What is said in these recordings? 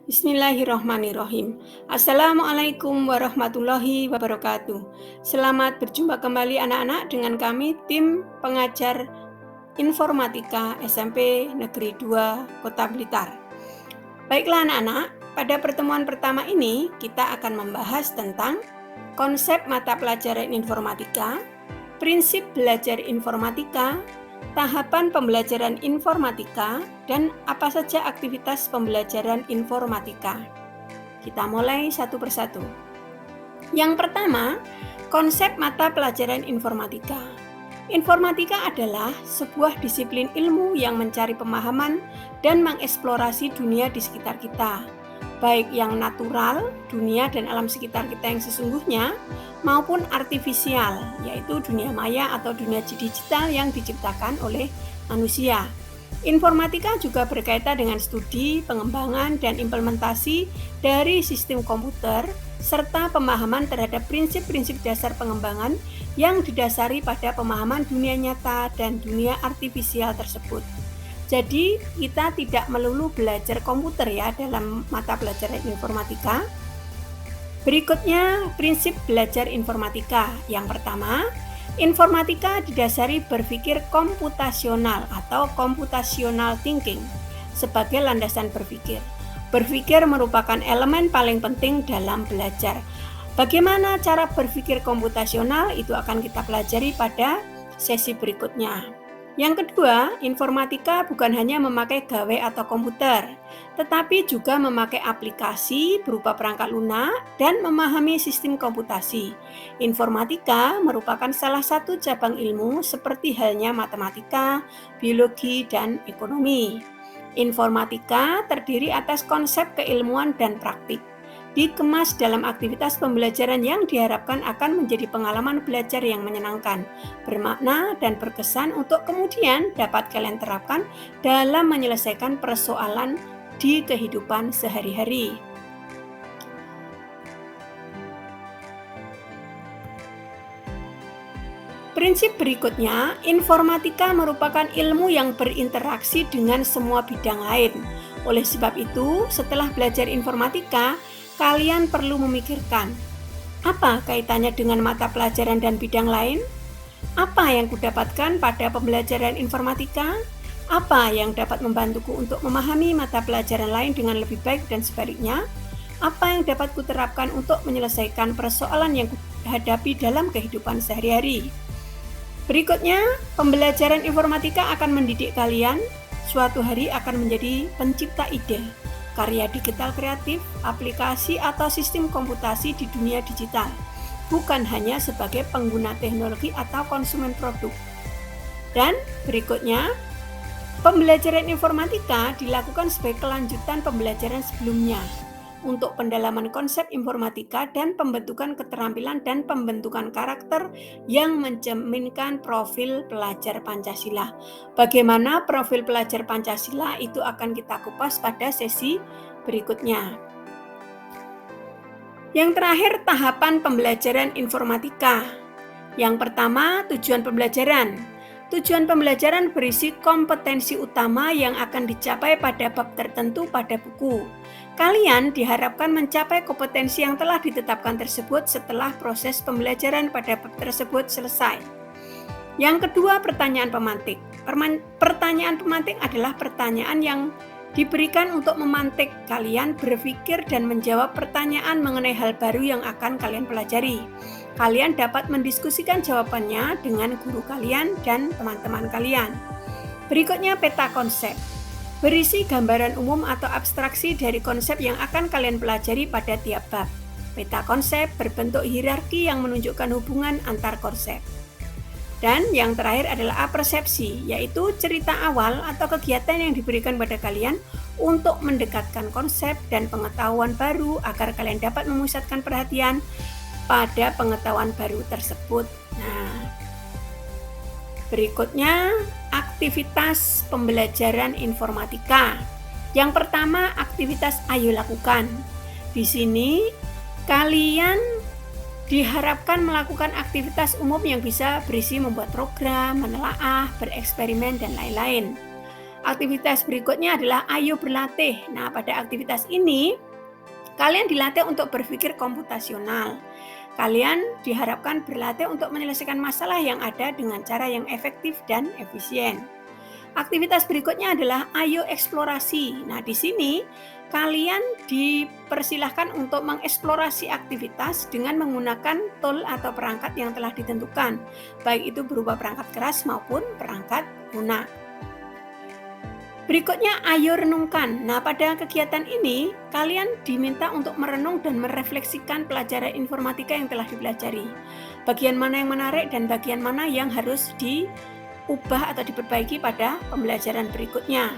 Bismillahirrahmanirrahim. Assalamualaikum warahmatullahi wabarakatuh. Selamat berjumpa kembali anak-anak dengan kami tim pengajar informatika SMP Negeri 2 Kota Blitar. Baiklah anak-anak, pada pertemuan pertama ini kita akan membahas tentang konsep mata pelajaran informatika, prinsip belajar informatika, tahapan pembelajaran informatika, dan apa saja aktivitas pembelajaran informatika. Kita mulai satu persatu. Yang pertama, konsep mata pelajaran informatika. Informatika adalah sebuah disiplin ilmu yang mencari pemahaman dan mengeksplorasi dunia di sekitar kita, baik yang natural, dunia dan alam sekitar kita yang sesungguhnya, maupun artifisial, yaitu dunia maya atau dunia digital yang diciptakan oleh manusia. Informatika juga berkaitan dengan studi, pengembangan, dan implementasi dari sistem komputer, serta pemahaman terhadap prinsip-prinsip dasar pengembangan yang didasari pada pemahaman dunia nyata dan dunia artifisial tersebut. Jadi, kita tidak melulu belajar komputer ya dalam mata pelajaran informatika. Berikutnya, prinsip belajar informatika. Yang pertama, informatika didasari berpikir komputasional atau computational thinking sebagai landasan berpikir. Berpikir merupakan elemen paling penting dalam belajar. Bagaimana cara berpikir komputasional itu akan kita pelajari pada sesi berikutnya. Yang kedua, informatika bukan hanya memakai gawe atau komputer, tetapi juga memakai aplikasi berupa perangkat lunak dan memahami sistem komputasi. Informatika merupakan salah satu cabang ilmu seperti halnya matematika, biologi, dan ekonomi. Informatika terdiri atas konsep keilmuan dan praktik, dikemas dalam aktivitas pembelajaran yang diharapkan akan menjadi pengalaman belajar yang menyenangkan, bermakna, dan berkesan untuk kemudian dapat kalian terapkan dalam menyelesaikan persoalan di kehidupan sehari-hari. Prinsip berikutnya, informatika merupakan ilmu yang berinteraksi dengan semua bidang lain. Oleh sebab itu, setelah belajar informatika, kalian perlu memikirkan, apa kaitannya dengan mata pelajaran dan bidang lain? Apa yang kudapatkan pada pembelajaran informatika? Apa yang dapat membantuku untuk memahami mata pelajaran lain dengan lebih baik dan sebaliknya? Apa yang dapat kuterapkan untuk menyelesaikan persoalan yang kuhadapi dalam kehidupan sehari-hari? Berikutnya, pembelajaran informatika akan mendidik kalian suatu hari akan menjadi pencipta ide, karya digital kreatif, aplikasi atau sistem komputasi di dunia digital, bukan hanya sebagai pengguna teknologi atau konsumen produk. Dan berikutnya, pembelajaran informatika dilakukan sebagai kelanjutan pembelajaran sebelumnya untuk pendalaman konsep informatika dan pembentukan keterampilan dan pembentukan karakter yang mencerminkan profil pelajar Pancasila. Bagaimana profil pelajar Pancasila itu akan kita kupas pada sesi berikutnya. Yang terakhir, tahapan pembelajaran informatika. Yang pertama, tujuan pembelajaran. Tujuan pembelajaran berisi kompetensi utama yang akan dicapai pada bab tertentu pada buku. Kalian diharapkan mencapai kompetensi yang telah ditetapkan tersebut setelah proses pembelajaran pada bab tersebut selesai. Yang kedua, pertanyaan pemantik. Pertanyaan pemantik adalah pertanyaan yang diberikan untuk memantik kalian berpikir dan menjawab pertanyaan mengenai hal baru yang akan kalian pelajari. Kalian dapat mendiskusikan jawabannya dengan guru kalian dan teman-teman kalian. Berikutnya, peta konsep. Berisi gambaran umum atau abstraksi dari konsep yang akan kalian pelajari pada tiap bab. Peta konsep berbentuk hierarki yang menunjukkan hubungan antar konsep. Dan yang terakhir adalah apersepsi, yaitu cerita awal atau kegiatan yang diberikan pada kalian untuk mendekatkan konsep dan pengetahuan baru agar kalian dapat memusatkan perhatian pada pengetahuan baru tersebut. Nah, berikutnya aktivitas pembelajaran informatika. Yang pertama, aktivitas ayo lakukan. Di sini kalian diharapkan melakukan aktivitas umum yang bisa berisi membuat program, menelaah, bereksperimen, dan lain-lain. Aktivitas berikutnya adalah ayo berlatih. Nah, pada aktivitas ini kalian dilatih untuk berpikir komputasional. Kalian diharapkan berlatih untuk menyelesaikan masalah yang ada dengan cara yang efektif dan efisien. Aktivitas berikutnya adalah ayo eksplorasi. Nah, di sini kalian dipersilahkan untuk mengeksplorasi aktivitas dengan menggunakan tool atau perangkat yang telah ditentukan, baik itu berupa perangkat keras maupun perangkat lunak. Berikutnya, ayo renungkan. Nah, pada kegiatan ini, kalian diminta untuk merenung dan merefleksikan pelajaran informatika yang telah dipelajari. Bagian mana yang menarik dan bagian mana yang harus diubah atau diperbaiki pada pembelajaran berikutnya.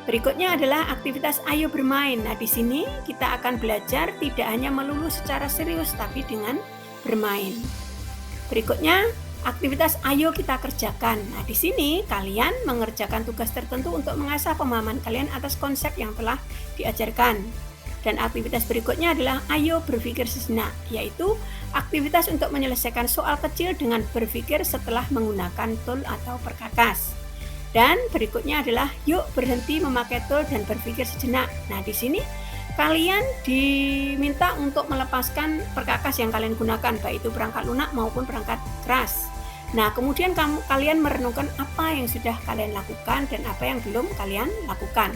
Berikutnya adalah aktivitas ayo bermain. Nah, di sini kita akan belajar tidak hanya melulu secara serius, tapi dengan bermain. Berikutnya, aktivitas ayo kita kerjakan. Nah, di sini kalian mengerjakan tugas tertentu untuk mengasah pemahaman kalian atas konsep yang telah diajarkan. Dan aktivitas berikutnya adalah ayo berpikir sejenak, yaitu aktivitas untuk menyelesaikan soal kecil dengan berpikir setelah menggunakan tool atau perkakas. Dan berikutnya adalah yuk berhenti memakai tool dan berpikir sejenak. Nah, di sini kalian diminta untuk melepaskan perkakas yang kalian gunakan, baik itu perangkat lunak maupun perangkat keras. Nah, kemudian kalian merenungkan apa yang sudah kalian lakukan dan apa yang belum kalian lakukan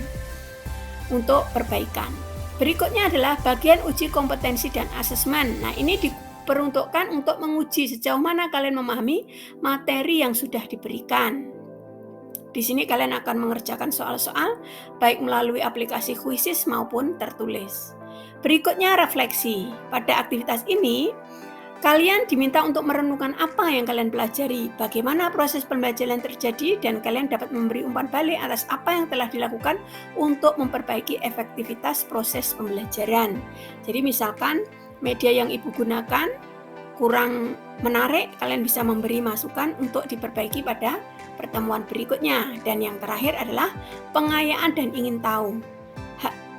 untuk perbaikan. Berikutnya adalah bagian uji kompetensi dan asesmen. Nah, ini diperuntukkan untuk menguji sejauh mana kalian memahami materi yang sudah diberikan. Di sini kalian akan mengerjakan soal-soal baik melalui aplikasi kuisis maupun tertulis. Berikutnya refleksi. Pada aktivitas ini, kalian diminta untuk merenungkan apa yang kalian pelajari, bagaimana proses pembelajaran terjadi, dan kalian dapat memberi umpan balik atas apa yang telah dilakukan untuk memperbaiki efektivitas proses pembelajaran. Jadi misalkan media yang ibu gunakan kurang menarik, kalian bisa memberi masukan untuk diperbaiki pada pertemuan berikutnya. Dan yang terakhir adalah pengayaan dan ingin tahu.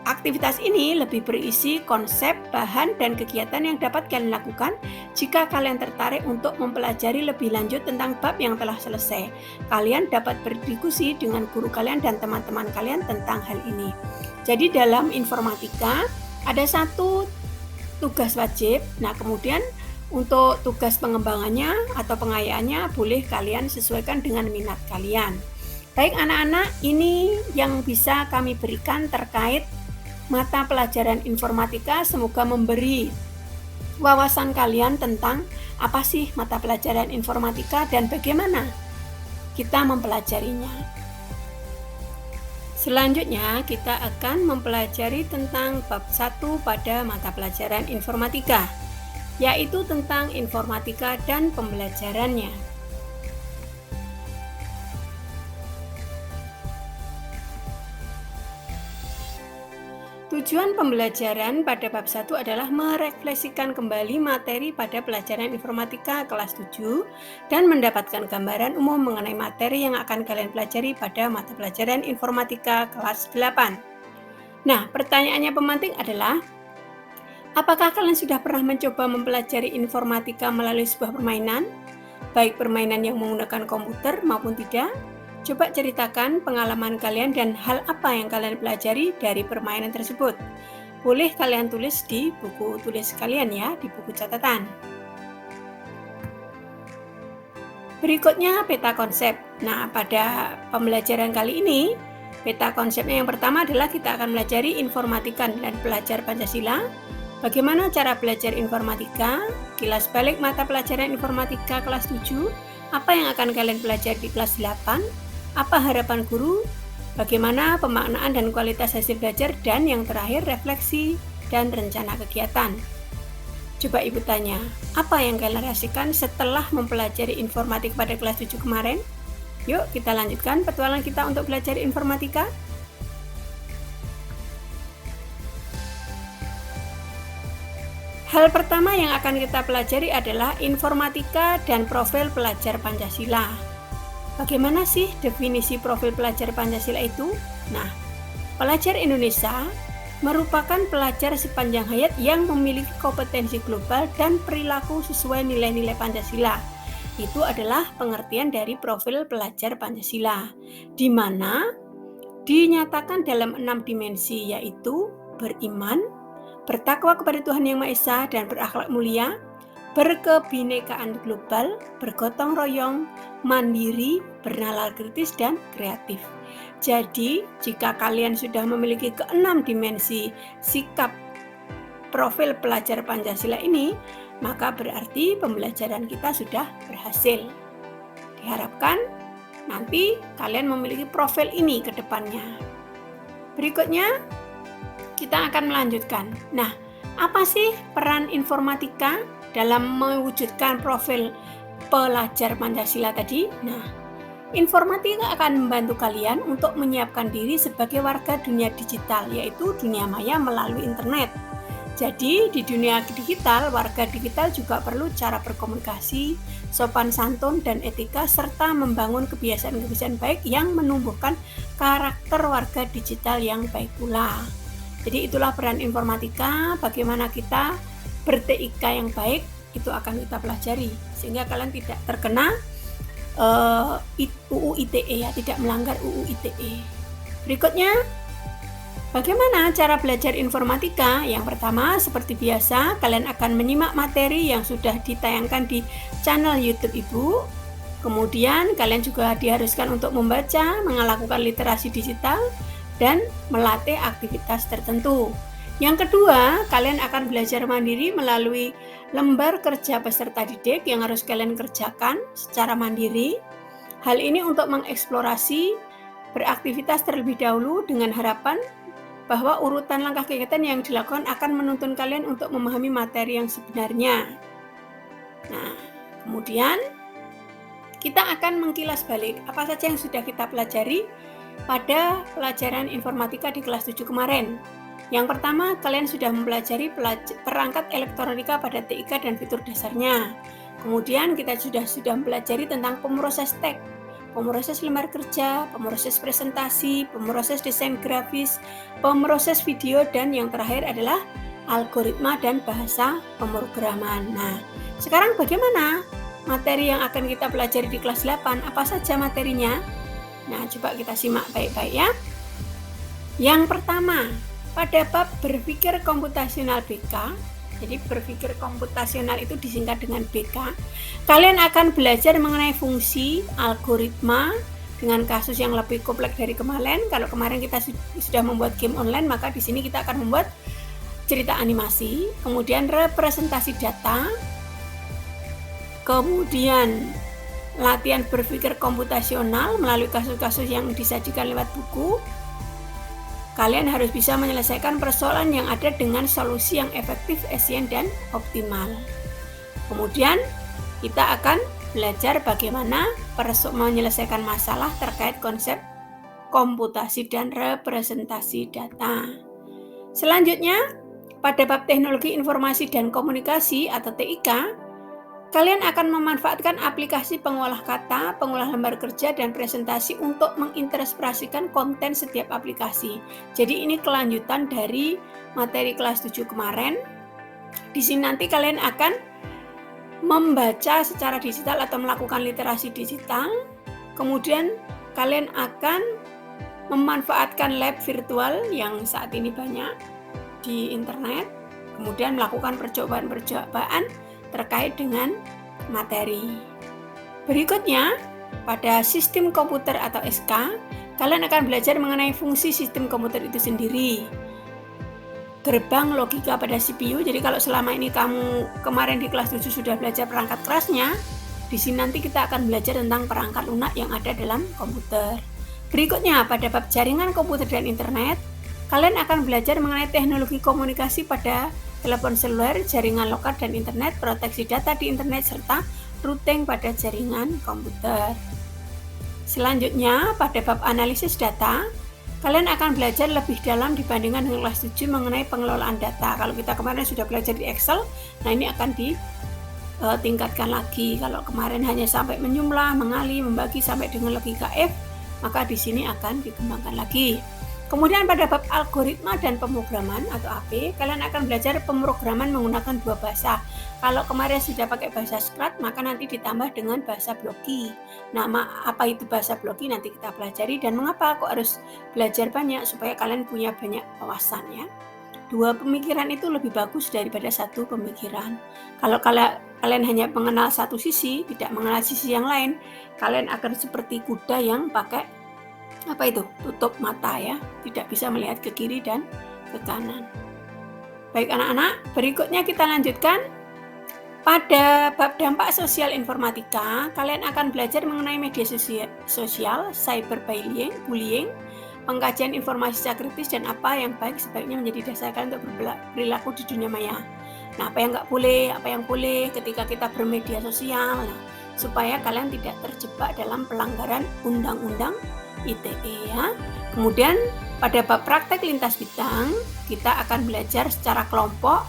Aktivitas ini lebih berisi konsep, bahan, dan kegiatan yang dapat kalian lakukan jika kalian tertarik untuk mempelajari lebih lanjut tentang bab yang telah selesai. Kalian dapat berdiskusi dengan guru kalian dan teman-teman kalian tentang hal ini. Jadi dalam informatika ada satu tugas wajib. Nah, kemudian untuk tugas pengembangannya atau pengayaannya boleh kalian sesuaikan dengan minat kalian. Baik anak-anak, ini yang bisa kami berikan terkait mata pelajaran informatika. Semoga memberi wawasan kalian tentang apa sih mata pelajaran informatika dan bagaimana kita mempelajarinya. Selanjutnya kita akan mempelajari tentang bab 1 pada mata pelajaran informatika, yaitu tentang informatika dan pembelajarannya. Tujuan pembelajaran pada bab 1 adalah merefleksikan kembali materi pada pelajaran informatika kelas 7 dan mendapatkan gambaran umum mengenai materi yang akan kalian pelajari pada mata pelajaran informatika kelas 8. Nah, pertanyaannya pemantik adalah, apakah kalian sudah pernah mencoba mempelajari informatika melalui sebuah permainan, baik permainan yang menggunakan komputer maupun tidak? Coba ceritakan pengalaman kalian dan hal apa yang kalian pelajari dari permainan tersebut. Boleh kalian tulis di buku tulis kalian ya, di buku catatan. Berikutnya peta konsep. Nah, pada pembelajaran kali ini, peta konsepnya yang pertama adalah kita akan melajari informatika dan belajar Pancasila. Bagaimana cara belajar informatika? Kilas balik mata pelajaran informatika kelas 7. Apa yang akan kalian pelajari di kelas 8? Apa harapan guru? Bagaimana pemaknaan dan kualitas hasil belajar? Dan yang terakhir, refleksi dan rencana kegiatan. Coba ibu tanya, apa yang kalian rasakan setelah mempelajari informatika pada kelas 7 kemarin? Yuk kita lanjutkan petualangan kita untuk belajar informatika. Hal pertama yang akan kita pelajari adalah informatika dan profil pelajar Pancasila. Bagaimana sih definisi profil pelajar Pancasila itu? Nah, pelajar Indonesia merupakan pelajar sepanjang hayat yang memiliki kompetensi global dan perilaku sesuai nilai-nilai Pancasila. Itu adalah pengertian dari profil pelajar Pancasila, di mana dinyatakan dalam 6 dimensi, yaitu beriman, bertakwa kepada Tuhan Yang Maha Esa dan berakhlak mulia, berkebinekaan global, bergotong royong, mandiri, bernalar kritis, dan kreatif. Jadi, jika kalian sudah memiliki ke-6 dimensi sikap profil pelajar Pancasila ini, maka berarti pembelajaran kita sudah berhasil. Diharapkan nanti kalian memiliki profil ini ke depannya. Berikutnya, kita akan melanjutkan. Nah, apa sih peran informatika dalam mewujudkan profil pelajar Pancasila tadi? Nah, informatika akan membantu kalian untuk menyiapkan diri sebagai warga dunia digital, yaitu dunia maya melalui internet. Jadi, di dunia digital, warga digital juga perlu cara berkomunikasi, sopan santun, dan etika, serta membangun kebiasaan-kebiasaan baik yang menumbuhkan karakter warga digital yang baik pula. Jadi itulah peran informatika, bagaimana kita ber-TIK yang baik, itu akan kita pelajari. Sehingga kalian tidak terkena UU ITE ya, tidak melanggar UU ITE. Berikutnya, bagaimana cara belajar informatika? Yang pertama, seperti biasa, kalian akan menyimak materi yang sudah ditayangkan di channel YouTube Ibu. Kemudian, kalian juga diharuskan untuk membaca, melakukan literasi digital, dan melatih aktivitas tertentu. Yang kedua, kalian akan belajar mandiri melalui lembar kerja peserta didik yang harus kalian kerjakan secara mandiri. Hal ini untuk mengeksplorasi beraktivitas terlebih dahulu dengan harapan bahwa urutan langkah kegiatan yang dilakukan akan menuntun kalian untuk memahami materi yang sebenarnya. Nah, kemudian kita akan mengkilas balik apa saja yang sudah kita pelajari pada pelajaran informatika di kelas 7 kemarin. Yang pertama, kalian sudah mempelajari perangkat elektronika pada TIK dan fitur dasarnya. Kemudian kita sudah mempelajari tentang pemroses teks, pemroses lembar kerja, pemroses presentasi, pemroses desain grafis, pemroses video, dan yang terakhir adalah algoritma dan bahasa pemrograman. Nah, sekarang bagaimana materi yang akan kita pelajari di kelas 8? Apa saja materinya? Nah, coba kita simak baik-baik ya. Yang pertama, pada bab berpikir komputasional BK, jadi berpikir komputasional itu disingkat dengan BK, kalian akan belajar mengenai fungsi, algoritma, dengan kasus yang lebih kompleks dari kemarin. Kalau kemarin kita sudah membuat game online, maka di sini kita akan membuat cerita animasi, kemudian representasi data, kemudian latihan berpikir komputasional melalui kasus-kasus yang disajikan lewat buku. Kalian harus bisa menyelesaikan persoalan yang ada dengan solusi yang efektif, efisien, dan optimal. Kemudian kita akan belajar bagaimana menyelesaikan masalah terkait konsep komputasi dan representasi data. Selanjutnya, pada bab teknologi informasi dan komunikasi atau TIK, kalian akan memanfaatkan aplikasi pengolah kata, pengolah lembar kerja, dan presentasi untuk menginterpretasikan konten setiap aplikasi. Jadi ini kelanjutan dari materi kelas 7 kemarin. Di sini nanti kalian akan membaca secara digital atau melakukan literasi digital. Kemudian kalian akan memanfaatkan lab virtual yang saat ini banyak di internet. Kemudian melakukan percobaan-percobaan terkait dengan materi. Berikutnya, pada sistem komputer atau SK, kalian akan belajar mengenai fungsi sistem komputer itu sendiri. Gerbang logika pada CPU, jadi kalau selama ini kamu kemarin di kelas 7 sudah belajar perangkat kerasnya, di sini nanti kita akan belajar tentang perangkat lunak yang ada dalam komputer. Berikutnya, pada bab jaringan komputer dan internet, kalian akan belajar mengenai teknologi komunikasi pada telepon seluler, jaringan lokal dan internet, proteksi data di internet, serta routing pada jaringan komputer. Selanjutnya, pada bab analisis data, kalian akan belajar lebih dalam dibandingkan dengan kelas 7 mengenai pengelolaan data. Kalau kita kemarin sudah belajar di Excel, nah ini akan ditingkatkan lagi. Kalau kemarin hanya sampai menjumlah, mengali, membagi sampai dengan logika F, maka di sini akan dikembangkan lagi. Kemudian pada bab algoritma dan pemrograman atau AP, kalian akan belajar pemrograman menggunakan 2 bahasa. Kalau kemarin sudah pakai bahasa Scratch, maka nanti ditambah dengan bahasa Blockly. Apa itu bahasa Blockly nanti kita pelajari, dan mengapa kok harus belajar banyak supaya kalian punya banyak wawasan ya. 2 pemikiran itu lebih bagus daripada 1 pemikiran. Kalau kalian hanya mengenal satu sisi, tidak mengenal sisi yang lain, kalian akan seperti kuda yang pakai tutup mata ya, tidak bisa melihat ke kiri dan ke kanan. Baik anak-anak, berikutnya kita lanjutkan. Pada bab dampak sosial informatika, kalian akan belajar mengenai media sosial, cyberbullying, pengkajian informasi secara kritis, dan apa yang baik sebaiknya menjadi dasar kalian untuk berperilaku di dunia maya. Nah, apa yang nggak boleh, apa yang boleh ketika kita bermedia sosial, supaya kalian tidak terjebak dalam pelanggaran undang-undang ITE ya. Kemudian pada bab praktek lintas bidang, kita akan belajar secara kelompok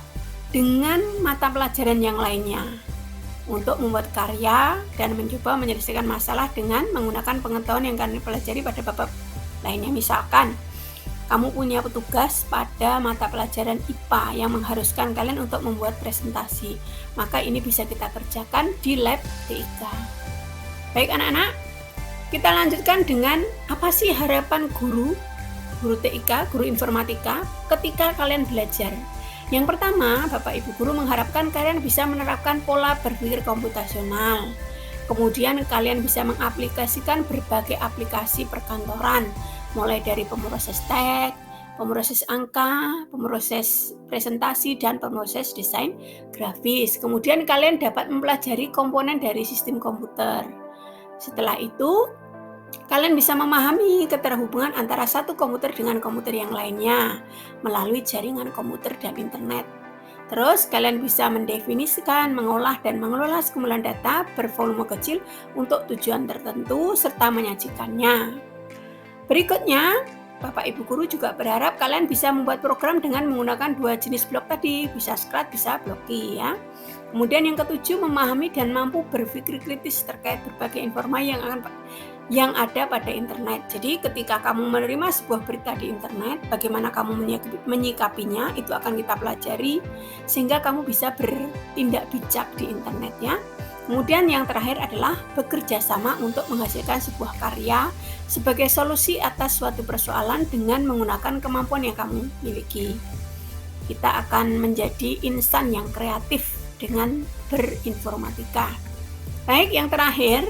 dengan mata pelajaran yang lainnya untuk membuat karya dan mencoba menyelesaikan masalah dengan menggunakan pengetahuan yang kalian pelajari pada bab lainnya. Misalkan kamu punya petugas pada mata pelajaran IPA yang mengharuskan kalian untuk membuat presentasi, maka ini bisa kita kerjakan di lab TIK. Baik anak-anak, kita lanjutkan dengan apa sih harapan guru TIK, guru informatika ketika kalian belajar. Yang pertama, Bapak Ibu Guru mengharapkan kalian bisa menerapkan pola berpikir komputasional. Kemudian kalian bisa mengaplikasikan berbagai aplikasi perkantoran, mulai dari pemroses teks, pemroses angka, pemroses presentasi, dan pemroses desain grafis. Kemudian kalian dapat mempelajari komponen dari sistem komputer. Setelah itu, kalian bisa memahami keterhubungan antara satu komputer dengan komputer yang lainnya melalui jaringan komputer dan internet. Terus kalian bisa mendefinisikan, mengolah, dan mengelola sekumpulan data bervolume kecil untuk tujuan tertentu serta menyajikannya. Berikutnya, Bapak Ibu Guru juga berharap kalian bisa membuat program dengan menggunakan 2 jenis blok tadi, bisa Scratch, bisa Blockly ya. Kemudian yang ketujuh, memahami dan mampu berpikir kritis terkait berbagai informasi yang ada pada internet. Jadi ketika kamu menerima sebuah berita di internet, bagaimana kamu menyikapinya, itu akan kita pelajari sehingga kamu bisa bertindak bijak di internet ya. Kemudian yang terakhir adalah bekerja sama untuk menghasilkan sebuah karya sebagai solusi atas suatu persoalan dengan menggunakan kemampuan yang kamu miliki. Kita akan menjadi insan yang kreatif dengan berinformatika. Baik, yang terakhir,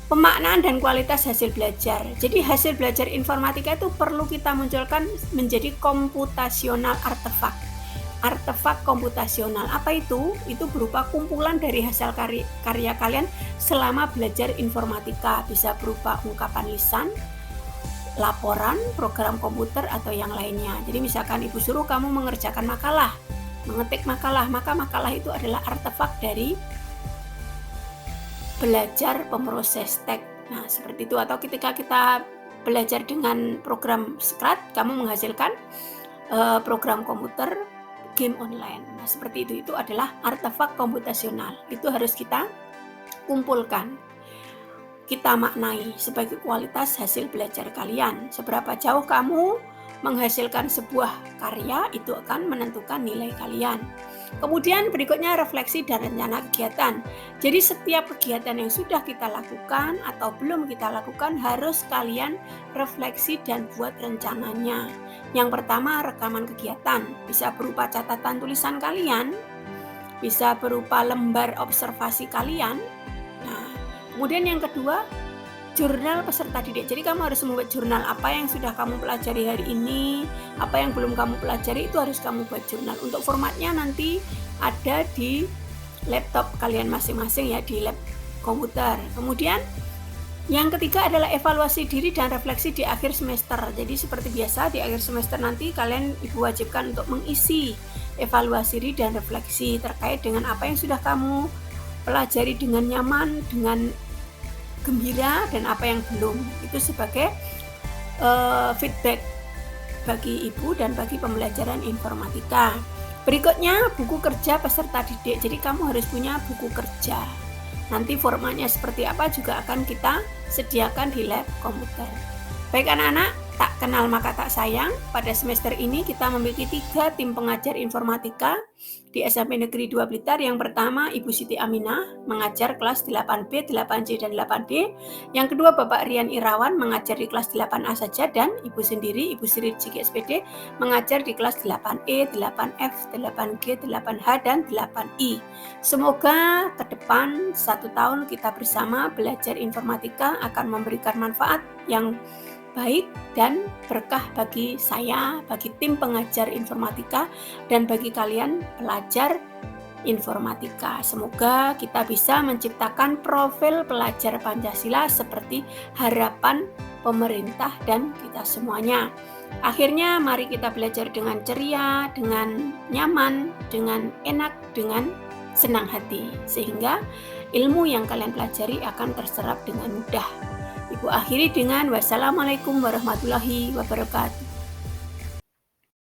pemaknaan dan kualitas hasil belajar. Jadi hasil belajar informatika itu perlu kita munculkan menjadi komputasional artefak. Artefak komputasional apa itu? Itu berupa kumpulan dari hasil karya kalian selama belajar informatika. Bisa berupa ungkapan lisan, laporan, program komputer, atau yang lainnya. Jadi misalkan ibu suruh kamu mengerjakan makalah, mengetik makalah, maka makalah itu adalah artefak dari belajar pemroses teks. Nah, seperti itu. Atau ketika kita belajar dengan program Scratch, kamu menghasilkan program komputer, game online. Nah, seperti itu. Itu adalah artefak komputasional. Itu harus kita kumpulkan, kita maknai sebagai kualitas hasil belajar kalian. Seberapa jauh kamu menghasilkan sebuah karya, itu akan menentukan nilai kalian. Kemudian berikutnya refleksi dan rencana kegiatan. Jadi setiap kegiatan yang sudah kita lakukan atau belum kita lakukan harus kalian refleksi dan buat rencananya. Yang pertama, rekaman kegiatan. Bisa berupa catatan tulisan kalian, bisa berupa lembar observasi kalian. Nah, kemudian yang kedua, jurnal peserta didik. Jadi kamu harus membuat jurnal apa yang sudah kamu pelajari hari ini, apa yang belum kamu pelajari, itu harus kamu buat jurnal. Untuk formatnya nanti ada di laptop kalian masing-masing ya, di lab komputer. Kemudian yang ketiga adalah evaluasi diri dan refleksi di akhir semester. Jadi seperti biasa di akhir semester nanti kalian ibu wajibkan untuk mengisi evaluasi diri dan refleksi terkait dengan apa yang sudah kamu pelajari dengan nyaman, dengan gembira, dan apa yang belum. Itu sebagai feedback bagi ibu dan bagi pembelajaran informatika. Berikutnya, buku kerja peserta didik. Jadi kamu harus punya buku kerja. Nanti formatnya seperti apa juga akan kita sediakan di lab komputer. Baik anak-anak, Tak kenal maka tak sayang. Pada semester ini kita memiliki 3 tim pengajar informatika di SMP Negeri 2 Blitar. Yang pertama Ibu Siti Aminah mengajar kelas 8B, 8C, dan 8D. Yang kedua Bapak Rian Irawan mengajar di kelas 8A saja, dan Ibu sendiri, Ibu Sri Ciki SPD, mengajar di kelas 8E, 8F, 8G, 8H, dan 8I. Semoga ke depan 1 tahun kita bersama belajar informatika akan memberikan manfaat yang baik dan berkah bagi saya, bagi tim pengajar informatika, dan bagi kalian pelajar informatika. Semoga kita bisa menciptakan profil pelajar Pancasila seperti harapan pemerintah dan kita semuanya. Akhirnya mari kita belajar dengan ceria, dengan nyaman, dengan enak, dengan senang hati, sehingga ilmu yang kalian pelajari akan terserap dengan mudah. Ibu akhiri dengan wassalamualaikum warahmatullahi wabarakatuh.